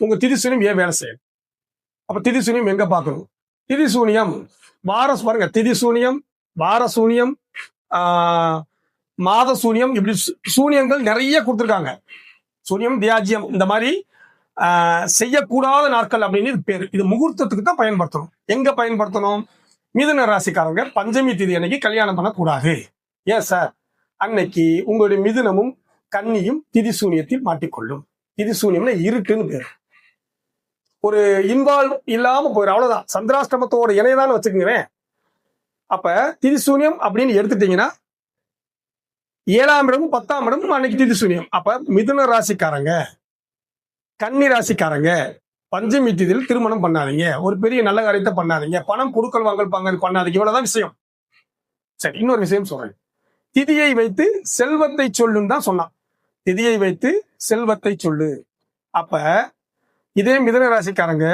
உங்க திதிசூனியம் ஏன் வேலை செய்யும்? அப்ப திதிசூனியம் எங்க பார்க்கணும்? திதிசூனியம் வாரஸ் பாருங்க, திதிசூனியம், வாரசூனியம், மாத சூனியம், இப்படி சூனியங்கள் நிறைய கொடுத்துருக்காங்க. சூனியம், தியாஜியம் இந்த மாதிரி செய்யக்கூடாத நாட்கள் அப்படின்னு இது பேரு. இது முகூர்த்தத்துக்கு தான் பயன்படுத்தணும். எங்க பயன்படுத்தணும்? மிதுன ராசிக்காரங்க பஞ்சமி திதி அன்னைக்கு கல்யாணம் பண்ணக்கூடாது. ஏன் சார்? அன்னைக்கு உங்களுடைய மிதுனமும் கன்னியும் திதிசூனியத்தில் மாட்டிக்கொள்ளும். திதிசூனியம்னா இருட்டுன்னு பேரு. ஒரு இன்வால்வ் இல்லாம போயிடும், அவ்வளவுதான். சந்திராஷ்டமத்தோட இணையதான்னு வச்சுக்கோங்களேன். அப்ப திதிசூனியம் அப்படின்னு எடுத்துட்டீங்கன்னா 7ஆம் இடமும் 10ஆம் இடமும் அன்னைக்கு திதிசூனியம். அப்ப மிதுன ராசிக்காரங்க, கன்னி ராசிக்காரங்க பஞ்சமி திதியில் திருமணம் பண்ணாதீங்க. ஒரு பெரிய நல்ல காரியத்தை பண்ணாதீங்க. பணம் கொடுக்கல் வாங்கல் பண்ணாதீங்க. இவ்வளவுதான் விஷயம். சரி, இன்னொரு விஷயம் சொல்றேன். திதியை வைத்து செல்வத்தை சொல்லுன்னு தான் சொன்னான். திதியை வைத்து செல்வத்தை சொல்லு. அப்ப இதே மிதுன ராசிக்காரங்க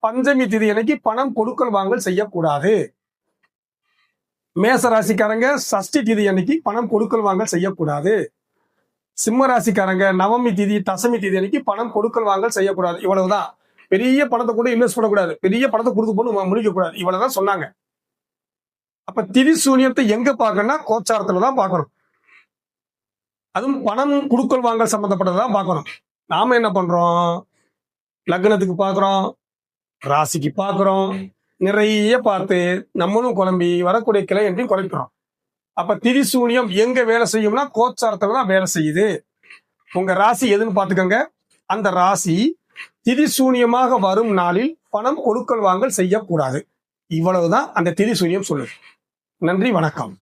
பஞ்சமி திதி அன்னைக்கு பணம் கொடுக்கல் வாங்கல் செய்யக்கூடாது. மேச ராசிக்காரங்க சஷ்டி திதி அன்னைக்கு பணம் கொடுக்கல் வாங்கல் செய்யக்கூடாது. சிம்ம ராசிக்காரங்க நவமி திதி, தசமி திதி அன்னைக்கு பணம் கொடுக்கல் வாங்கல் செய்யக்கூடாது. இவ்வளவுதான். பெரிய பணத்தை கூட இன்வெஸ்ட் பண்ணக்கூடாது. பெரிய பணத்தை கொடுத்து போட்டு முடிக்க கூடாது. இவ்வளவுதான் சொன்னாங்க. அப்ப திதி சூனியத்தை எங்க பார்க்கணும்னா கோச்சாரத்துலதான் பார்க்கணும். அதுவும் பணம் கொடுக்கல் வாங்கல் சம்பந்தப்பட்டதான் பார்க்கணும். நாம என்ன பண்றோம்? லக்னத்துக்கு பார்க்கிறோம், ராசிக்கு பார்க்கிறோம், நிறைய பார்த்து நம்மளும் குழம்பி வரக்கூடிய கிளை என்றையும் குறைக்கிறோம். அப்ப திதிசூனியம் எங்க வேலை செய்யும்னா கோச்சாரத்துல தான் வேலை செய்யுது. உங்க ராசி எதுன்னு பாத்துக்கோங்க. அந்த ராசி திதிசூனியமாக வரும் நாளில் பணம் கொடுக்கல் வாங்கல் செய்யக்கூடாது. இவ்வளவுதான் அந்த திதிசூனியம் சொல்லுது. நன்றி, வணக்கம்.